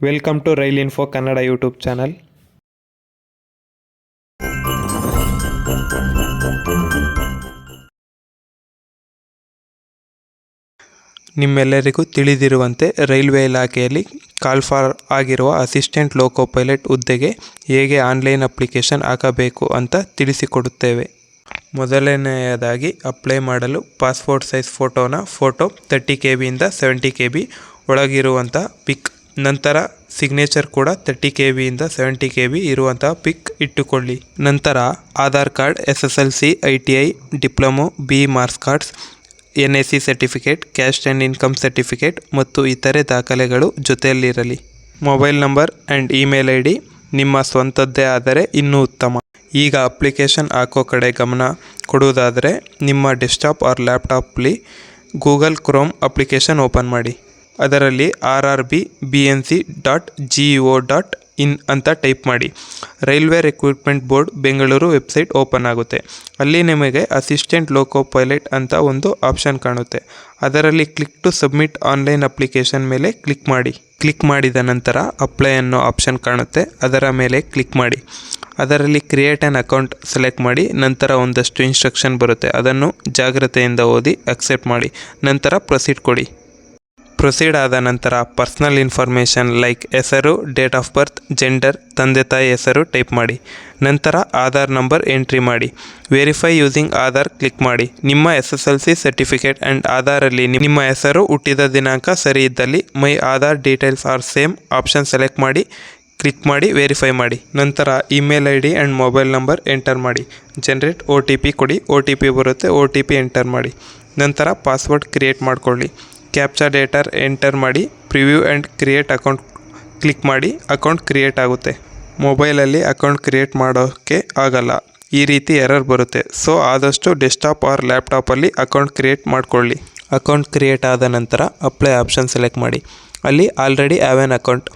Welcome to rail info Kannada YouTube channel. ನಿಮ್ಮೆಲ್ಲರಿಗೂ ತಿಳಿದಿರುವಂತೆ railway ಇಲಾಖೆಯಲ್ಲಿ ಕಾಲ್ಫಾರ್ ಆಗಿರುವ ಅಸಿಸ್ಟೆಂಟ್ ಲೋಕೋ ಪೈಲಟ್ ಹುದ್ದೆಗೆ ಹೇಗೆ ಆನ್ಲೈನ್ ಅಪ್ಲಿಕೇಶನ್ ಹಾಕಬೇಕು ಅಂತ ತಿಳಿಸಿಕೊಡುತ್ತೇವೆ. ಮೊದಲನೆಯದಾಗಿ ಅಪ್ಲೈ ಮಾಡಲು ಪಾಸ್ಪೋರ್ಟ್ ಸೈಜ್ ಫೋಟೋ 30 KB ಇಂದ 70 KB ಒಳಗಿರುವಂಥ ಪಿಕ್, ನಂತರ ಸಿಗ್ನೇಚರ್ ಕೂಡ 30 KB ಇಂದ 70 KB ಇರುವಂತಹ ಪಿಕ್ ಇಟ್ಟುಕೊಳ್ಳಿ. ನಂತರ Aadhaar card, SSLC, ITI, diploma, BE marks cards, NIC certificate, caste and income certificate ಮತ್ತು ಇತರೆ ದಾಖಲೆಗಳು ಜೊತೆಯಲ್ಲಿರಲಿ. Mobile number and email ID ನಿಮ್ಮ ಸ್ವಂತದ್ದೇ ಆದರೆ ಇನ್ನೂ ಉತ್ತಮ. ಈಗ ಅಪ್ಲಿಕೇಶನ್ ಹಾಕೋ ಕಡೆ ಗಮನ ಕೊಡುವುದಾದರೆ ನಿಮ್ಮ ಡೆಸ್ಕ್ಟಾಪ್ ಆರ್ ಲ್ಯಾಪ್ಟಾಪ್ಲಿ ಗೂಗಲ್ ಕ್ರೋಮ್ ಅಪ್ಲಿಕೇಶನ್ ಓಪನ್ ಮಾಡಿ. ಅದರಲ್ಲಿ rrbnc.geo.in ಅಂತ ಟೈಪ್ ಮಾಡಿ. Railway recruitment board Bengaluru website open ಆಗುತ್ತೆ. ಅಲ್ಲಿ ನಿಮಗೆ ಅಸಿಸ್ಟೆಂಟ್ ಲೋಕೋ ಪೈಲಟ್ ಅಂತ ಒಂದು ಆಪ್ಷನ್ ಕಾಣುತ್ತೆ. ಅದರಲ್ಲಿ click to submit online application ಮೇಲೆ ಕ್ಲಿಕ್ ಮಾಡಿ. ಕ್ಲಿಕ್ ಮಾಡಿದ ನಂತರ ಅಪ್ಲೈ ಅನ್ನೋ ಆಪ್ಷನ್ ಕಾಣುತ್ತೆ. ಅದರ ಮೇಲೆ ಕ್ಲಿಕ್ ಮಾಡಿ. ಅದರಲ್ಲಿ ಕ್ರಿಯೇಟ್ ಆ್ಯನ್ ಅಕೌಂಟ್ ಸೆಲೆಕ್ಟ್ ಮಾಡಿ. ನಂತರ ಒಂದಷ್ಟು ಇನ್ಸ್ಟ್ರಕ್ಷನ್ ಬರುತ್ತೆ, ಅದನ್ನು ಜಾಗ್ರತೆಯಿಂದ ಓದಿ ಅಕ್ಸೆಪ್ಟ್ ಮಾಡಿ. ನಂತರ ಪ್ರೊಸೀಡ್ ಕೊಡಿ. ಪ್ರೊಸೀಡ್ ಆದ ನಂತರ ಪರ್ಸನಲ್ ಇನ್ಫಾರ್ಮೇಷನ್ ಲೈಕ್ ಹೆಸರು, ಡೇಟ್ ಆಫ್ ಬರ್ತ್, ಜೆಂಡರ್, ತಂದೆ ತಾಯಿ ಹೆಸರು ಟೈಪ್ ಮಾಡಿ. ನಂತರ ಆಧಾರ್ ನಂಬರ್ ಎಂಟ್ರಿ ಮಾಡಿ. ವೆರಿಫೈ ಯೂಸಿಂಗ್ ಆಧಾರ್ ಕ್ಲಿಕ್ ಮಾಡಿ. ನಿಮ್ಮ SSLC ಸರ್ಟಿಫಿಕೇಟ್ ಆ್ಯಂಡ್ ಆಧಾರಲ್ಲಿ ನಿಮ್ಮ ಹೆಸರು, ಹುಟ್ಟಿದ ದಿನಾಂಕ ಸರಿ ಇದ್ದಲ್ಲಿ my Aadhaar details are same option select ಮಾಡಿ. ಕ್ಲಿಕ್ ಮಾಡಿ ವೆರಿಫೈ ಮಾಡಿ. ನಂತರ email ID and mobile number enter ಮಾಡಿ. ಜನರೇಟ್ OTP ಕೊಡಿ. OTP ಬರುತ್ತೆ, OTP ಎಂಟರ್ ಮಾಡಿ. ನಂತರ ಪಾಸ್ವರ್ಡ್ ಕ್ರಿಯೇಟ್ ಮಾಡಿಕೊಳ್ಳಿ. ಕ್ಯಾಪ್ಚಾ ಡೇಟಾ ಎಂಟರ್ ಮಾಡಿ. Preview and create account click ಮಾಡಿ. ಅಕೌಂಟ್ ಕ್ರಿಯೇಟ್ ಆಗುತ್ತೆ. ಮೊಬೈಲಲ್ಲಿ ಅಕೌಂಟ್ ಕ್ರಿಯೇಟ್ ಮಾಡೋಕ್ಕೆ ಆಗಲ್ಲ, ಈ ರೀತಿ ಎರರ್ ಬರುತ್ತೆ. ಸೊ ಆದಷ್ಟು ಡೆಸ್ಕ್ಟಾಪ್ ಆರ್ ಲ್ಯಾಪ್ಟಾಪಲ್ಲಿ ಅಕೌಂಟ್ ಕ್ರಿಯೇಟ್ ಮಾಡಿಕೊಳ್ಳಿ. ಅಕೌಂಟ್ ಕ್ರಿಯೇಟ್ ಆದ ನಂತರ ಅಪ್ಲೈ ಆಪ್ಷನ್ ಸೆಲೆಕ್ಟ್ ಮಾಡಿ. ಅಲ್ಲಿ already have an account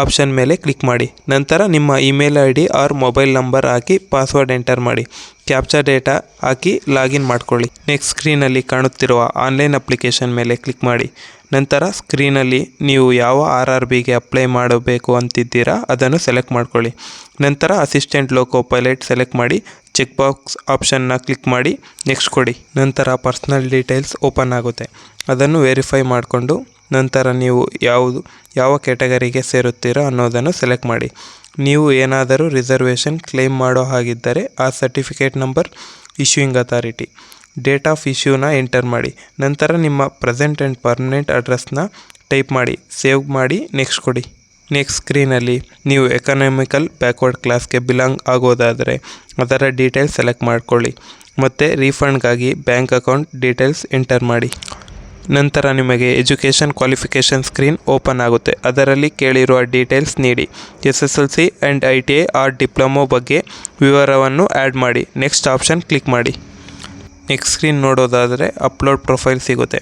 option ಮೇಲೆ ಕ್ಲಿಕ್ ಮಾಡಿ. ನಂತರ ನಿಮ್ಮ email ID or mobile number ಹಾಕಿ ಪಾಸ್ವರ್ಡ್ ಎಂಟರ್ ಮಾಡಿ. ಕ್ಯಾಪ್ಚಾ ಡೇಟಾ ಹಾಕಿ ಲಾಗಿನ್ ಮಾಡ್ಕೊಳ್ಳಿ. ನೆಕ್ಸ್ಟ್ ಸ್ಕ್ರೀನಲ್ಲಿ ಕಾಣುತ್ತಿರುವ ಆನ್ಲೈನ್ ಅಪ್ಲಿಕೇಶನ್ ಮೇಲೆ ಕ್ಲಿಕ್ ಮಾಡಿ. ನಂತರ ಸ್ಕ್ರೀನಲ್ಲಿ ನೀವು ಯಾವ RRBಗೆ ಅಪ್ಲೈ ಮಾಡಬೇಕು ಅಂತಿದ್ದೀರಾ ಅದನ್ನು ಸೆಲೆಕ್ಟ್ ಮಾಡ್ಕೊಳ್ಳಿ. ನಂತರ ಅಸಿಸ್ಟೆಂಟ್ ಲೋಕೋ ಪೈಲಟ್ ಸೆಲೆಕ್ಟ್ ಮಾಡಿ. ಚೆಕ್ ಬಾಕ್ಸ್ ಆಪ್ಷನ್ನ ಕ್ಲಿಕ್ ಮಾಡಿ. ನೆಕ್ಸ್ಟ್ ಕೊಡಿ. ನಂತರ ಪರ್ಸನಲ್ ಡೀಟೇಲ್ಸ್ ಓಪನ್ ಆಗುತ್ತೆ. ಅದನ್ನು ವೆರಿಫೈ ಮಾಡಿಕೊಂಡು ನಂತರ ನೀವು ಯಾವ ಕ್ಯಾಟಗರಿಗೆ ಸೇರುತ್ತೀರೋ ಅನ್ನೋದನ್ನು ಸೆಲೆಕ್ಟ್ ಮಾಡಿ. ನೀವು ಏನಾದರೂ ರಿಸರ್ವೇಷನ್ ಕ್ಲೇಮ್ ಮಾಡೋ ಹಾಗಿದ್ದರೆ ಆ certificate number, issuing authority, date of ಇಶ್ಯೂನ ಎಂಟರ್ ಮಾಡಿ. ನಂತರ ನಿಮ್ಮ ಪ್ರೆಸೆಂಟ್ ಆ್ಯಂಡ್ ಪರ್ಮನೆಂಟ್ ಅಡ್ರೆಸ್ನ ಟೈಪ್ ಮಾಡಿ. ಸೇವ್ ಮಾಡಿ. ನೆಕ್ಸ್ಟ್ ಕೊಡಿ. ನೆಕ್ಸ್ಟ್ ಸ್ಕ್ರೀನಲ್ಲಿ ನೀವು ಎಕನಾಮಿಕಲ್ ಬ್ಯಾಕ್ವರ್ಡ್ ಕ್ಲಾಸ್ಗೆ ಬಿಲಾಂಗ್ ಆಗೋದಾದರೆ ಅದರ ಡೀಟೇಲ್ಸ್ ಸೆಲೆಕ್ಟ್ ಮಾಡ್ಕೊಳ್ಳಿ. ಮತ್ತು ರೀಫಂಡ್ಗಾಗಿ ಬ್ಯಾಂಕ್ ಅಕೌಂಟ್ ಡೀಟೇಲ್ಸ್ ಎಂಟರ್ ಮಾಡಿ. ನಂತರ ನಿಮಗೆ ಎಜುಕೇಷನ್ ಕ್ವಾಲಿಫಿಕೇಷನ್ ಸ್ಕ್ರೀನ್ ಓಪನ್ ಆಗುತ್ತೆ. ಅದರಲ್ಲಿ ಕೇಳಿರುವ ಡೀಟೇಲ್ಸ್ ನೀಡಿ. SSLC and ITI or diploma ಬಗ್ಗೆ ವಿವರವನ್ನು ಆ್ಯಡ್ ಮಾಡಿ. ನೆಕ್ಸ್ಟ್ ಆಪ್ಷನ್ ಕ್ಲಿಕ್ ಮಾಡಿ. ನೆಕ್ಸ್ಟ್ ಸ್ಕ್ರೀನ್ ನೋಡೋದಾದರೆ ಅಪ್ಲೋಡ್ ಪ್ರೊಫೈಲ್ ಸಿಗುತ್ತೆ.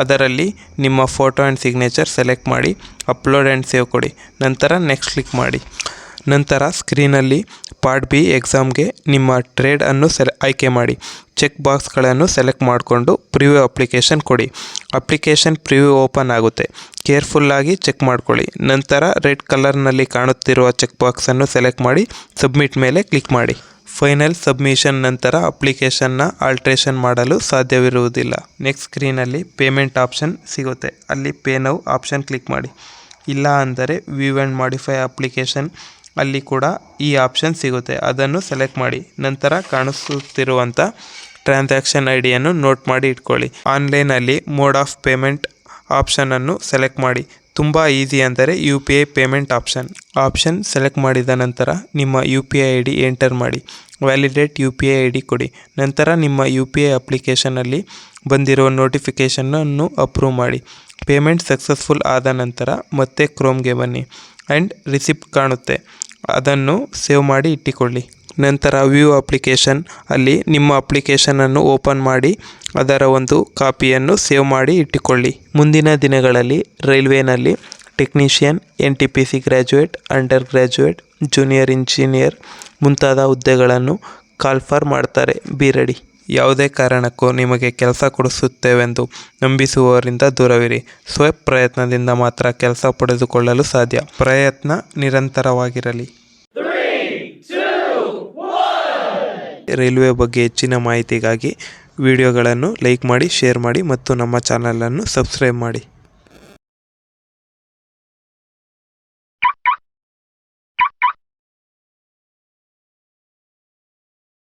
ಅದರಲ್ಲಿ ನಿಮ್ಮ ಫೋಟೋ ಆ್ಯಂಡ್ ಸಿಗ್ನೇಚರ್ ಸೆಲೆಕ್ಟ್ ಮಾಡಿ. ಅಪ್ಲೋಡ್ ಆ್ಯಂಡ್ ಸೇವ್ ಕೊಡಿ. ನಂತರ ನೆಕ್ಸ್ಟ್ ಕ್ಲಿಕ್ ಮಾಡಿ. ನಂತರ ಸ್ಕ್ರೀನಲ್ಲಿ ಪಾರ್ಟ್ B ಎಕ್ಸಾಮ್ಗೆ ನಿಮ್ಮ ಟ್ರೇಡನ್ನು ಆಯ್ಕೆ ಮಾಡಿ. ಚೆಕ್ ಬಾಕ್ಸ್ಗಳನ್ನು ಸೆಲೆಕ್ಟ್ ಮಾಡಿಕೊಂಡು ಪ್ರಿವ್ಯೂ ಅಪ್ಲಿಕೇಶನ್ ಕೊಡಿ. ಅಪ್ಲಿಕೇಶನ್ ಪ್ರಿವ್ಯೂ ಓಪನ್ ಆಗುತ್ತೆ. ಕೇರ್ಫುಲ್ಲಾಗಿ ಚೆಕ್ ಮಾಡ್ಕೊಳ್ಳಿ. ನಂತರ ರೆಡ್ ಕಲರ್ನಲ್ಲಿ ಕಾಣುತ್ತಿರುವ ಚೆಕ್ ಬಾಕ್ಸನ್ನು ಸೆಲೆಕ್ಟ್ ಮಾಡಿ ಸಬ್ಮಿಟ್ ಮೇಲೆ ಕ್ಲಿಕ್ ಮಾಡಿ. ಫೈನಲ್ ಸಬ್ಮಿಷನ್ ನಂತರ ಅಪ್ಲಿಕೇಶನ್ನ ಆಲ್ಟ್ರೇಷನ್ ಮಾಡಲು ಸಾಧ್ಯವಿರುವುದಿಲ್ಲ. ನೆಕ್ಸ್ಟ್ ಸ್ಕ್ರೀನಲ್ಲಿ ಪೇಮೆಂಟ್ ಆಪ್ಷನ್ ಸಿಗುತ್ತೆ. ಅಲ್ಲಿ ಪೇ ನೌ ಆಪ್ಷನ್ ಕ್ಲಿಕ್ ಮಾಡಿ. ಇಲ್ಲ ಅಂದರೆ ವ್ಯೂ ಆ್ಯಂಡ್ ಮಾಡಿಫೈ ಅಪ್ಲಿಕೇಶನ್, ಅಲ್ಲಿ ಕೂಡ ಈ ಆಪ್ಷನ್ ಸಿಗುತ್ತೆ, ಅದನ್ನು ಸೆಲೆಕ್ಟ್ ಮಾಡಿ. ನಂತರ ಕಾಣಿಸುತ್ತಿರುವಂಥ ಟ್ರಾನ್ಸಾಕ್ಷನ್ IDಯನ್ನು ನೋಟ್ ಮಾಡಿ ಇಟ್ಕೊಳ್ಳಿ. ಆನ್ಲೈನಲ್ಲಿ ಮೋಡ್ ಆಫ್ ಪೇಮೆಂಟ್ ಆಪ್ಷನನ್ನು ಸೆಲೆಕ್ಟ್ ಮಾಡಿ. ತುಂಬ ಈಸಿ ಅಂದರೆ UPI ಪೇಮೆಂಟ್ ಆಪ್ಷನ್ ಸೆಲೆಕ್ಟ್ ಮಾಡಿದ ನಂತರ ನಿಮ್ಮ UPI ID ಎಂಟರ್ ಮಾಡಿ. ವ್ಯಾಲಿಡೇಟ್ UPI ID ಕೊಡಿ. ನಂತರ ನಿಮ್ಮ UPI ಅಪ್ಲಿಕೇಶನಲ್ಲಿ ಬಂದಿರುವ ನೋಟಿಫಿಕೇಷನನ್ನು ಅಪ್ರೂವ್ ಮಾಡಿ. ಪೇಮೆಂಟ್ ಸಕ್ಸಸ್ಫುಲ್ ಆದ ನಂತರ ಮತ್ತೆ ಕ್ರೋಮ್ಗೆ ಬನ್ನಿ ಆ್ಯಂಡ್ ರಿಸಿಪ್ಟ್ ಕಾಣುತ್ತೆ, ಅದನ್ನು ಸೇವ್ ಮಾಡಿ ಇಟ್ಟುಕೊಳ್ಳಿ. ನಂತರ ವ್ಯೂ ಅಪ್ಲಿಕೇಶನ್ ಅಲ್ಲಿ ನಿಮ್ಮ ಅಪ್ಲಿಕೇಶನನ್ನು ಓಪನ್ ಮಾಡಿ ಅದರ ಒಂದು ಕಾಪಿಯನ್ನು ಸೇವ್ ಮಾಡಿ ಇಟ್ಟುಕೊಳ್ಳಿ. ಮುಂದಿನ ದಿನಗಳಲ್ಲಿ ರೈಲ್ವೇನಲ್ಲಿ technician, NTPC graduate, under graduate, junior engineer ಮುಂತಾದ ಹುದ್ದೆಗಳನ್ನು ಕಾಲ್ಫರ್ ಮಾಡ್ತಾರೆ. Be ready. ಯಾವುದೇ ಕಾರಣಕ್ಕೂ ನಿಮಗೆ ಕೆಲಸ ಕೊಡಿಸುತ್ತೇವೆಂದು ನಂಬಿಸುವವರಿಂದ ದೂರವಿರಿ. ಸ್ವಪ್ರಯತ್ನದಿಂದ ಮಾತ್ರ ಕೆಲಸ ಪಡೆದುಕೊಳ್ಳಲು ಸಾಧ್ಯ. ಪ್ರಯತ್ನ ನಿರಂತರವಾಗಿರಲಿ. ರೈಲ್ವೆ ಬಗ್ಗೆ ಹೆಚ್ಚಿನ ಮಾಹಿತಿಗಾಗಿ ವಿಡಿಯೋಗಳನ್ನು ಲೈಕ್ ಮಾಡಿ, ಶೇರ್ ಮಾಡಿ ಮತ್ತು ನಮ್ಮ ಚಾನಲನ್ನು ಸಬ್ಸ್ಕ್ರೈಬ್ ಮಾಡಿ.